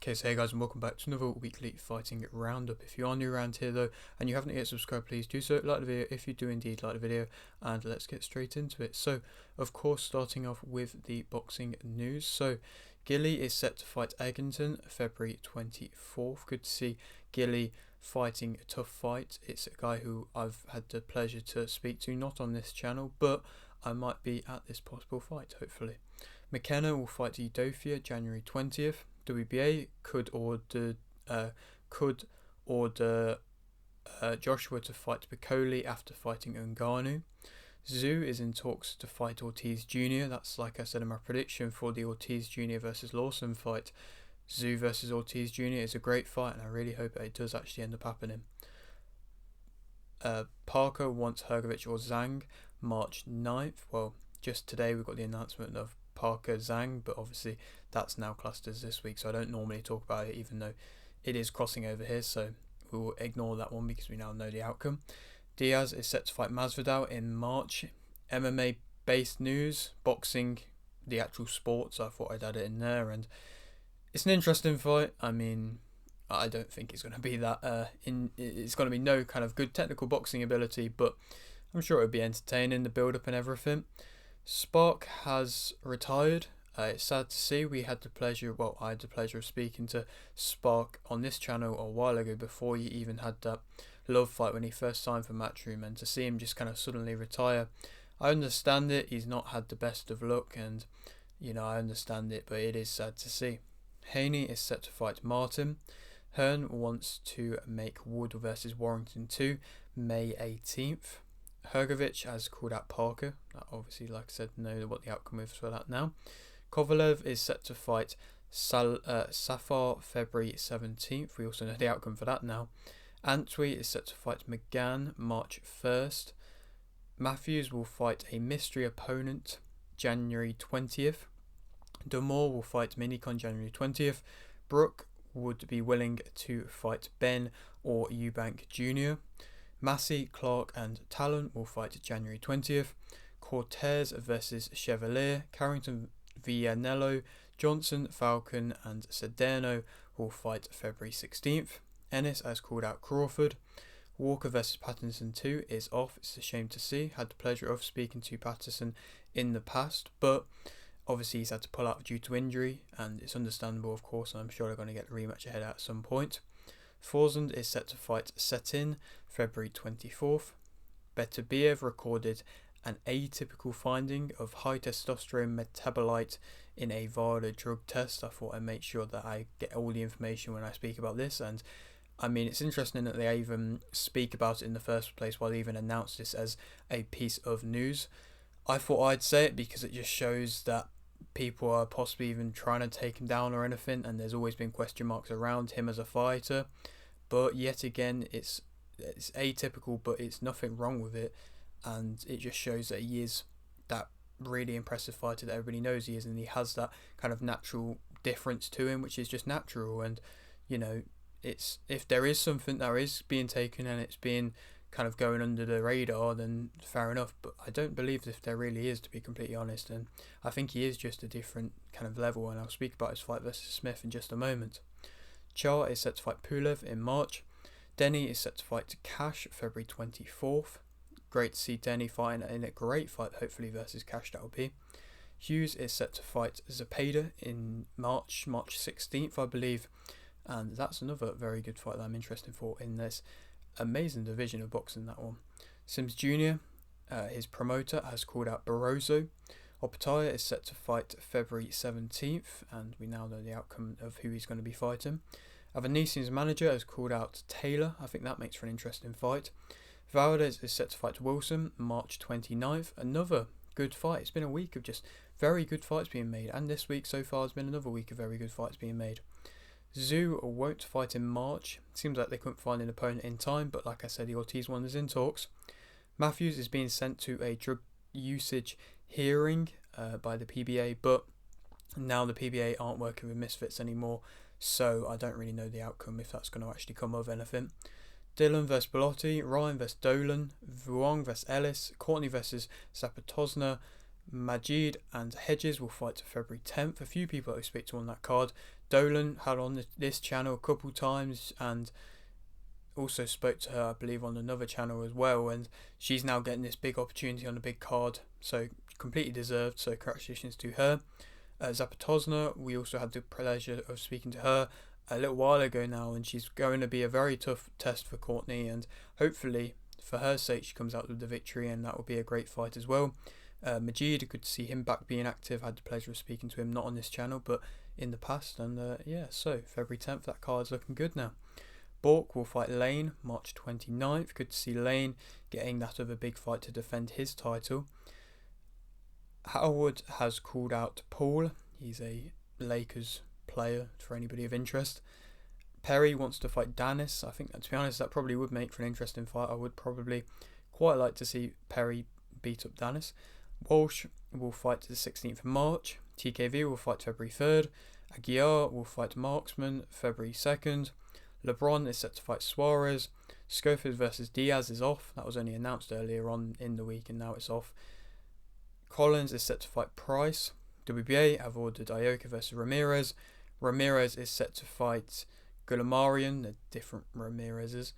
Okay, so hey guys, and welcome back to another weekly fighting roundup. If you are new around here though, and you haven't yet subscribed, please do so. Like the video if you do indeed like the video, and let's get straight into it. So, of course, starting off with the boxing news. So, Gilly is set to fight Egginton February 24th. Good to see Gilly fighting a tough fight. It's a guy who I've had the pleasure to speak to, not on this channel, but I might be at this possible fight, hopefully. McKenna will fight Udofia January 20th. WBA could order Joshua to fight Piccoli after fighting Ngannou. Zhu is in talks to fight Ortiz Jr. That's, like I said in my prediction, for the Ortiz Jr. versus Lawson fight. Zhu versus Ortiz Jr. is a great fight, and I really hope that it does actually end up happening. Parker wants Hrgovic or Zhang March 9th. Well, just today we got the announcement of Parker Zhang, but obviously that's now classed as this week, so I don't normally talk about it, even though it is crossing over here, so we will ignore that one because we now know the outcome. Diaz is set to fight Masvidal in March. MMA based news, boxing, the actual sport, so I thought I'd add it in there, and it's an interesting fight. I mean, I don't think it's going to be that it's going to be no kind of good technical boxing ability, but I'm sure it'll be entertaining, the build up and everything. Spark has retired. It's sad to see. I had the pleasure of speaking to Spark on this channel a while ago, before he even had that love fight when he first signed for Matchroom, and to see him just kind of suddenly retire, I understand it. He's not had the best of luck, and I understand it, but it is sad to see. Haney is set to fight Martin. Hearn wants to make Wood versus Warrington 2 May 18th. Hrgovic has called out Parker. Obviously, like I said, know what the outcome is for that now. Kovalev is set to fight Safar February 17th. We also know the outcome for that now. Antwi is set to fight McGann March 1st. Matthews will fight a mystery opponent January 20th. Damore will fight Minicon January 20th. Brook would be willing to fight Ben or Eubank Jr. Massey, Clark and Talon will fight January 20th. Cortez versus Chevalier. Carrington, Villanello, Johnson, Falcon and Sedano will fight February 16th. Ennis has called out Crawford. Walker versus Patterson 2 is off. It's a shame to see. Had the pleasure of speaking to Patterson in the past, but obviously he's had to pull out due to injury, and it's understandable, of course, and I'm sure they're going to get the rematch ahead at some point. Thorsand is set to fight Setin February 24th. Beterbiev recorded an atypical finding of high testosterone metabolite in a VADA drug test. I thought I'd make sure that I get all the information when I speak about this, and I mean, it's interesting that they even speak about it in the first place, while they even announced this as a piece of news. I thought I'd say it because it just shows that people are possibly even trying to take him down or anything, and there's always been question marks around him as a fighter. But yet again, it's atypical, but it's nothing wrong with it, and it just shows that he is that really impressive fighter that everybody knows he is, and he has that kind of natural difference to him, which is just natural. And it's, if there is something that is being taken and it's being kind of going under the radar, then fair enough, but I don't believe if there really is, to be completely honest, and I think he is just a different kind of level, and I'll speak about his fight versus Smith in just a moment. Char is set to fight Pulev in March. Denny is set to fight Cash February 24th. Great to see Denny fighting in a great fight, hopefully versus Cash, that will be. Hughes is set to fight Zepeda in March 16th, I believe, and that's another very good fight that I'm interested for in this amazing division of boxing, that one. Sims Jr., his promoter, has called out Barroso. Opataya is set to fight February 17th, and we now know the outcome of who he's going to be fighting. Avanesian's manager has called out Taylor. I think that makes for an interesting fight. Valdez is set to fight Wilson March 29th. Another good fight. It's been a week of just very good fights being made, and this week so far has been another week of very good fights being made. Zhu won't fight in March. Seems like they couldn't find an opponent in time, but like I said, the Ortiz one is in talks. Matthews is being sent to a drug usage hearing by the PBA, but now the PBA aren't working with Misfits anymore, so I don't really know the outcome, if that's going to actually come of anything. Dylan vs Belotti, Ryan vs Dolan, Vuong vs Ellis, Courtney vs Zapatosna, Majid and Hedges will fight February 10th. A few people that we speak to on that card Dolan had on this channel a couple times, and also spoke to her, I believe, on another channel as well, and she's now getting this big opportunity on a big card, so completely deserved, so congratulations to her. Zapatozna, we also had the pleasure of speaking to her a little while ago now, and she's going to be a very tough test for Courtney, and hopefully for her sake she comes out with the victory, and that will be a great fight as well. Majid, good to see him back being active. Had the pleasure of speaking to him, not on this channel but in the past, and so February 10th, that card's looking good now. Bork will fight Lane March 29th. Good to see Lane getting that other big fight to defend his title. Howard has called out Paul. He's a Lakers player for anybody of interest. Perry wants to fight Danis. I think, to be honest, that probably would make for an interesting fight. I would probably quite like to see Perry beat up Danis. Walsh will fight the 16th of March. TKV will fight February 3rd. Aguiar will fight Marksman February 2nd. LeBron is set to fight Suarez. Schofield versus Diaz is off. That was only announced earlier on in the week, and now it's off. Collins is set to fight Price. WBA have ordered Ioka versus Ramirez. Ramirez is set to fight Gulamarian, the different Ramirezes,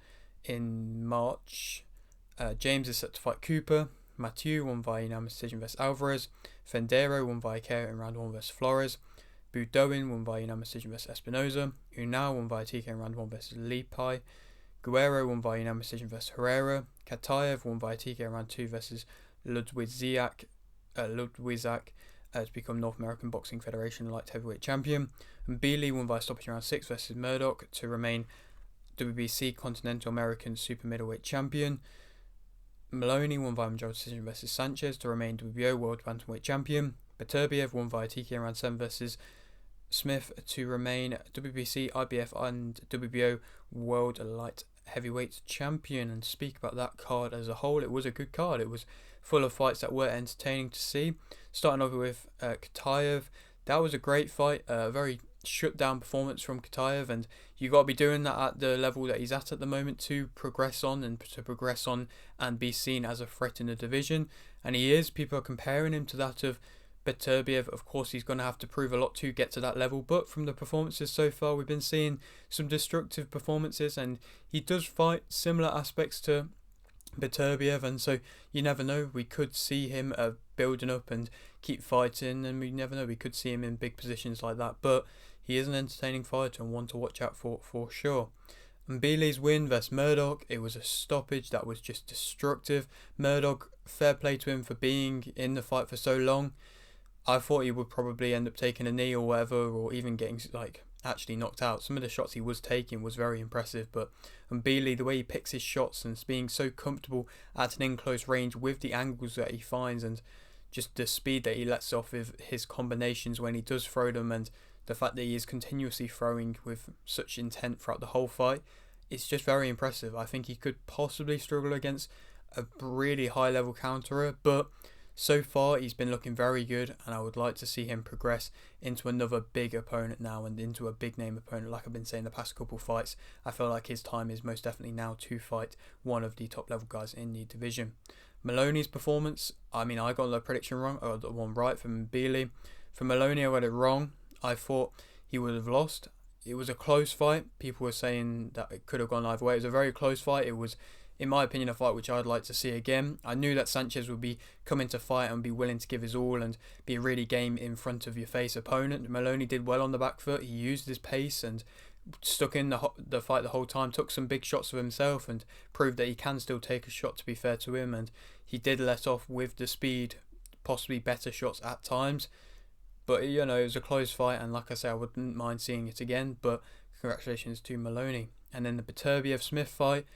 in March. James is set to fight Cooper. Mathieu won via unanimous decision versus Alvarez. Fendero won via KO in round 1 versus Flores. Budoin won via unanimous decision versus Espinoza. Unal won via TK in round 1 versus Lipai. Guerrero won via unanimous decision versus Herrera. Kataev won via TK in round 2 versus Ludwizak to become North American Boxing Federation light heavyweight champion. And Bealey won via stoppage in round 6 versus Murdoch to remain WBC Continental American Super Middleweight Champion. Maloney won via majority decision versus Sanchez to remain WBO World Bantamweight Champion. Beterbiev won via TK in round 7 versus Smith to remain WBC, IBF and WBO World Light Heavyweight Champion. And speak about that card as a whole, it was a good card. It was full of fights that were entertaining to see. Starting over with Kataev, that was a great fight, a very shut down performance from Kataev, and you got to be doing that at the level that he's at the moment to progress on and be seen as a threat in the division, and he is. People are comparing him to that of Beterbiev. Of course, he's going to have to prove a lot to get to that level, but from the performances so far, we've been seeing some destructive performances, and he does fight similar aspects to Beterbiev, and so you never know, we could see him building up and keep fighting, and we never know, we could see him in big positions like that. But he is an entertaining fighter and one to watch out for sure. And Bealey's win versus Murdoch, it was a stoppage that was just destructive. Murdoch, fair play to him for being in the fight for so long. I thought he would probably end up taking a knee or whatever, or even getting actually knocked out. Some of the shots he was taking was very impressive, but Bealey, the way he picks his shots and being so comfortable at an in-close range with the angles that he finds, and just the speed that he lets off with his combinations when he does throw them, and the fact that he is continuously throwing with such intent throughout the whole fight, it's just very impressive. I think he could possibly struggle against a really high level counterer, but so far he's been looking very good, and I would like to see him progress into another big opponent now, and into a big name opponent. Like I've been saying the past couple fights, I feel like his time is most definitely now to fight one of the top level guys in the division. Maloney's performance, I got the prediction wrong, I got the one right from Bealey. For Maloney, I got it wrong. I thought he would have lost. It was a close fight. People were saying that it could have gone either way. It was a very close fight. It was, in my opinion, a fight which I'd like to see again. I knew that Sanchez would be coming to fight and be willing to give his all and be a really game in front of your face opponent. Maloney did well on the back foot. He used his pace and stuck in the fight the whole time, took some big shots of himself and proved that he can still take a shot, to be fair to him, and he did let off with the speed possibly better shots at times. But it was a close fight, and like I say, I wouldn't mind seeing it again. But congratulations to Maloney. And then the Beterbiev-Smith fight,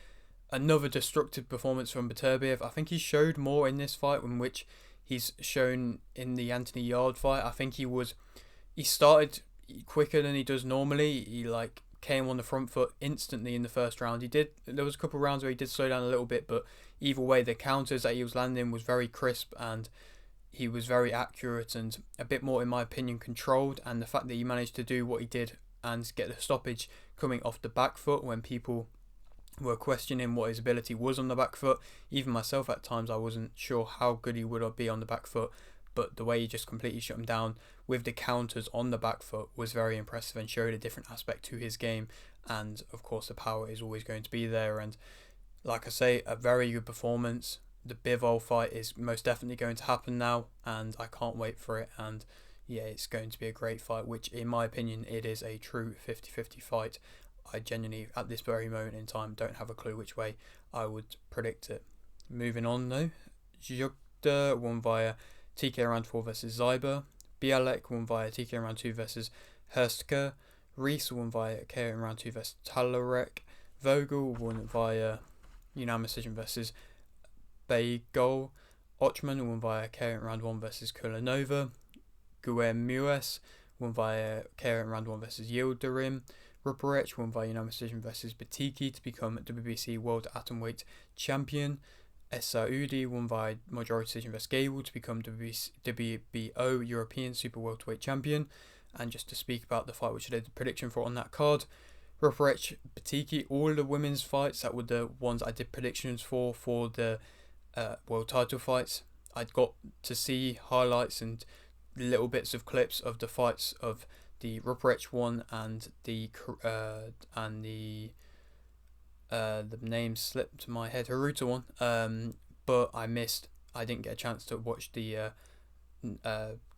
another destructive performance from Beterbiev. I think he showed more in this fight, in which he's shown in the Anthony Yarde fight. I think he started quicker than he does normally. He came on the front foot instantly in the first round. There was a couple of rounds where he did slow down a little bit, but either way, the counters that he was landing was very crisp, and he was very accurate and a bit more, in my opinion, controlled. And the fact that he managed to do what he did and get the stoppage coming off the back foot when people were questioning what his ability was on the back foot. Even myself at times, I wasn't sure how good he would be on the back foot. but the way he just completely shut him down with the counters on the back foot was very impressive and showed a different aspect to his game. And of course, the power is always going to be there. And like I say, a very good performance. The Bivol fight is most definitely going to happen now, and I can't wait for it. And yeah, it's going to be a great fight, which in my opinion, it is a true 50-50 fight. I genuinely, at this very moment in time, don't have a clue which way I would predict it. Moving on though, Jugda won via TK round 4 versus Zyber. Bialek won via TK round 2 versus Herstke. Reese won via KO in round 2 versus Talarek. Vogel won via unanimous decision versus Beigol. Ochman won via KO in round 1 versus Kulanova. Guemues won via KO in round 1 versus Yildirim. Ruperich won via unanimous decision versus Batiki to become WBC World Atomweight Champion. Saudi won via majority decision versus Gable to become WBO European Super Welterweight Champion. And just to speak about the fight which I did the prediction for on that card, Ruperich, Batiki, all the women's fights that were the ones I did predictions for the world title fights. I got to see highlights and little bits of clips of the fights of the Ruperich one and the name slipped my head, Haruta one. But I didn't get a chance to watch the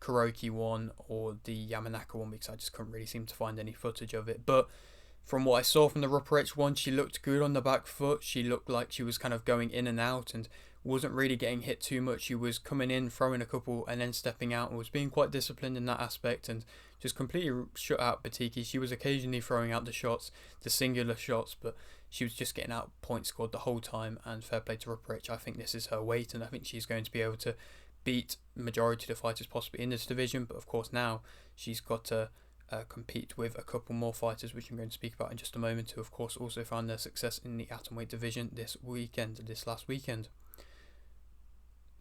Kuroki one or the Yamanaka one because I just couldn't really seem to find any footage of it. But from what I saw from the Ruperich one, she looked good on the back foot. She looked like she was kind of going in and out and wasn't really getting hit too much. She was coming in, throwing a couple and then stepping out and was being quite disciplined in that aspect and just completely shut out Batiki. She was occasionally throwing out the shots, the singular shots, but she was just getting out point scored the whole time, and fair play to Ruperich. I think this is her weight and I think she's going to be able to beat majority of the fighters possibly in this division. But of course now she's got to compete with a couple more fighters, which I'm going to speak about in just a moment, who of course also found their success in the atomweight division this last weekend.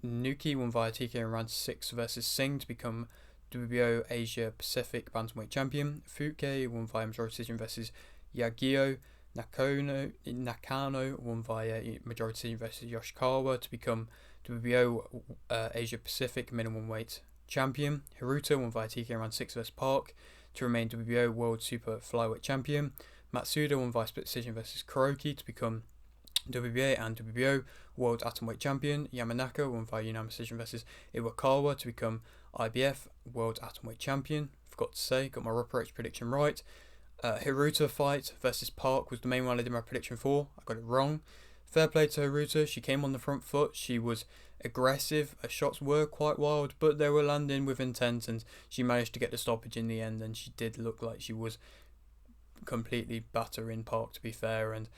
Nuki won via TK in round 6 versus Singh to become WBO Asia Pacific Bantamweight Champion. Fuke won via majority decision versus Yagio. Nakano won via majority decision versus Yoshikawa to become WBO Asia Pacific Minimum Weight Champion. Hiruta won via TK in round 6 versus Park to remain WBO World Super Flyweight Champion. Matsuda won via split decision versus Kuroki to become WBA and WBO World Atomweight Champion. Yamanaka won via unanimous decision versus Iwakawa to become IBF World Atomweight Champion. Forgot to say, got my Ruperich prediction right. Hiruta fight versus Park was the main one I did my prediction for. I got it wrong. Fair play to Hiruta. She came on the front foot. She was aggressive. Her shots were quite wild, but they were landing with intent, and she managed to get the stoppage in the end. And she did look like she was completely battering Park, to be fair. And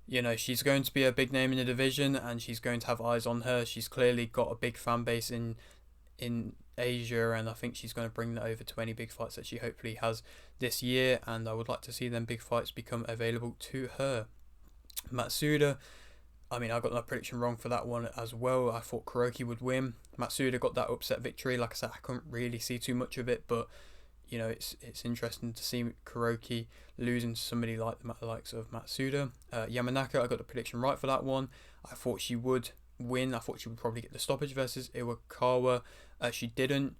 you know, she's going to be a big name in the division and she's going to have eyes on her. She's clearly got a big fan base in Asia, and I think she's going to bring that over to any big fights that she hopefully has this year, and I would like to see them big fights become available to her. Matsuda, I mean, I got my prediction wrong for that one as well. I thought Kuroki would win. Matsuda got that upset victory. Like I said, I couldn't really see too much of it, but you know, it's interesting to see Kuroki losing to somebody like the likes of Matsuda. Yamanaka, I got the prediction right for that one. I thought she would win. I thought she would probably get the stoppage versus Iwakawa. She didn't.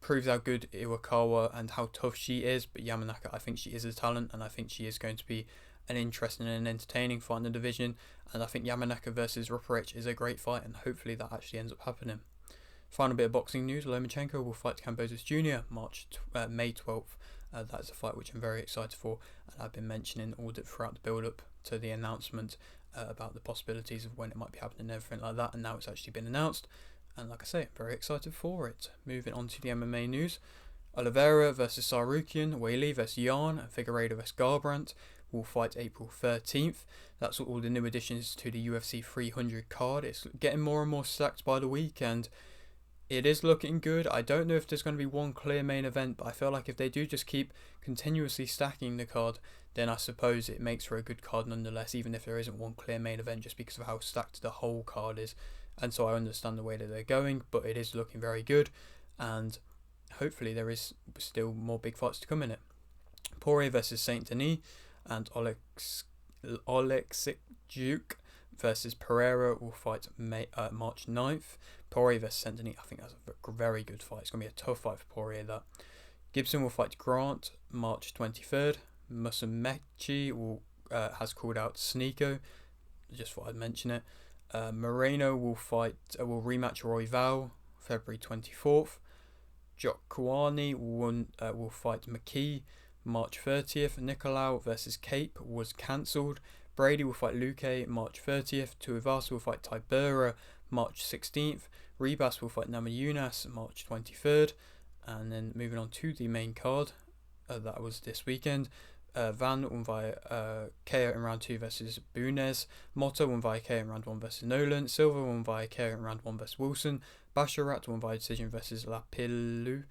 Proves how good Iwakawa and how tough she is. But Yamanaka, I think she is a talent, and I think she is going to be an interesting and entertaining fight in the division. And I think Yamanaka versus Ruperich is a great fight, and hopefully that actually ends up happening. Final bit of boxing news: Lomachenko will fight Kambosos Jr. May 12th. That's a fight which I'm very excited for, and I've been mentioning all throughout the build-up to the announcement about the possibilities of when it might be happening and everything like that, and now it's actually been announced, and like I say, I'm very excited for it. Moving on to the MMA news: Oliveira versus Sarukian, Weili versus Yarn, and Figueiredo versus Garbrandt will fight April 13th. That's all the new additions to the UFC 300 card. It's getting more and more stacked by the week, and it is looking good. I don't know if there's going to be one clear main event, but I feel like if they do just keep continuously stacking the card, then I suppose it makes for a good card nonetheless, even if there isn't one clear main event, just because of how stacked the whole card is. And so I understand the way that they're going, but it is looking very good, and hopefully there is still more big fights to come in it. Poirier versus Saint Denis, and Oleksijuk versus Pereira will fight March 9th. Poirier versus Sentini, I think that's a very good fight. It's going to be a tough fight for Poirier, that. Gibson will fight Grant March 23rd. Musumeci has called out Sneeko. Just thought I'd mention it. Moreno will rematch Royval February 24th. Jokwani will fight McKee March 30th. Nicolau versus Cape was cancelled. Brady will fight Luque March 30th. Tuivasa will fight Tybura March 16th. Ribas will fight Namajunas March 23rd. And then moving on to the main card, that was this weekend. Van won via KO in round 2 versus Bunez. Motto won via KO in round 1 versus Nolan. Silva won via KO in round 1 versus Wilson. Basharat won via decision versus Lapillu.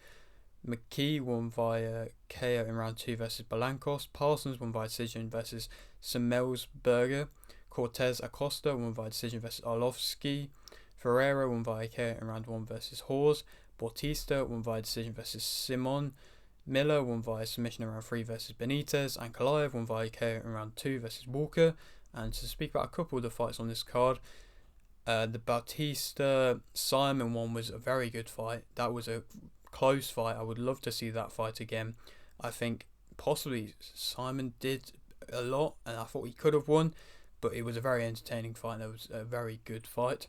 McKee won via KO in round 2 versus Balancos. Parsons won via decision versus Semelsberger. Cortez Acosta won via decision versus Arlovski. Ferreira won via KO in round 1 versus Hawes. Bautista won via decision versus Simon. Miller won via submission in round 3 versus Benitez. And Ankalaev won via KO in round 2 versus Walker. And to speak about a couple of the fights on this card, the Bautista Simon one was a very good fight. That was a close fight. I would love to see that fight again. I think possibly Simon did a lot and I thought he could have won, but it was a very entertaining fight. It was a very good fight.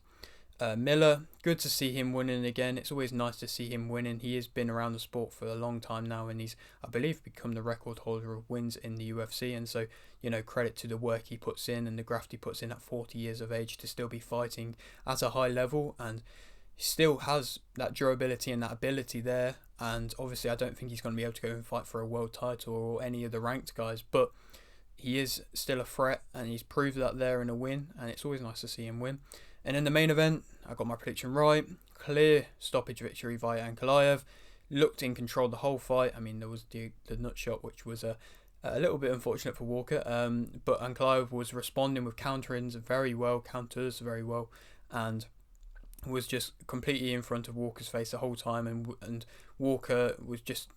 Miller, good to see him winning again. It's always nice to see him winning. He has been around the sport for a long time now, and he's, I believe, become the record holder of wins in the UFC. And so, credit to the work he puts in and the graft he puts in at 40 years of age to still be fighting at a high level, and he still has that durability and that ability there. And obviously, I don't think he's going to be able to go and fight for a world title or any of the ranked guys, but he is still a threat, and he's proved that there in a win, and it's always nice to see him win. And in the main event, I got my prediction right. Clear stoppage victory via Ankalaev. Looked in control the whole fight. I mean, there was the nut shot, which was a little bit unfortunate for Walker. But Ankalaev was responding with counters very well, and was just completely in front of Walker's face the whole time. And Walker was just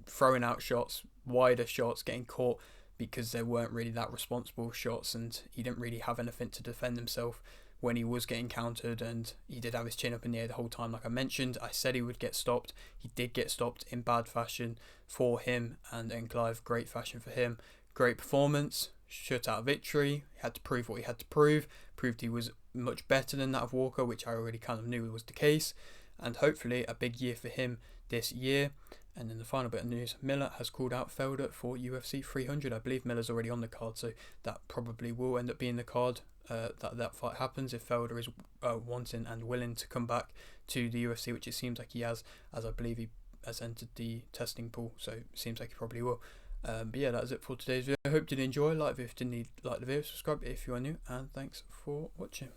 throwing out shots, wider shots, getting caught because there weren't really that responsible shots, and he didn't really have anything to defend himself when he was getting countered, and he did have his chin up in the air the whole time. Like I mentioned, I said he would get stopped. He did get stopped in bad fashion for him, and Clive, great fashion for him. Great performance, shutout victory. He had to prove what he had to prove. Proved he was much better than that of Walker, which I already kind of knew was the case. And hopefully a big year for him this year. And then the final bit of news, Miller has called out Felder for UFC 300. I believe Miller's already on the card, so that probably will end up being the card that fight happens if Felder is wanting and willing to come back to the UFC, which it seems like he has, as I believe he has entered the testing pool, so it seems like he probably will. But yeah, that's it for today's video. I hope you did enjoy. Like the video if you didn't like the video, subscribe if you are new, and thanks for watching.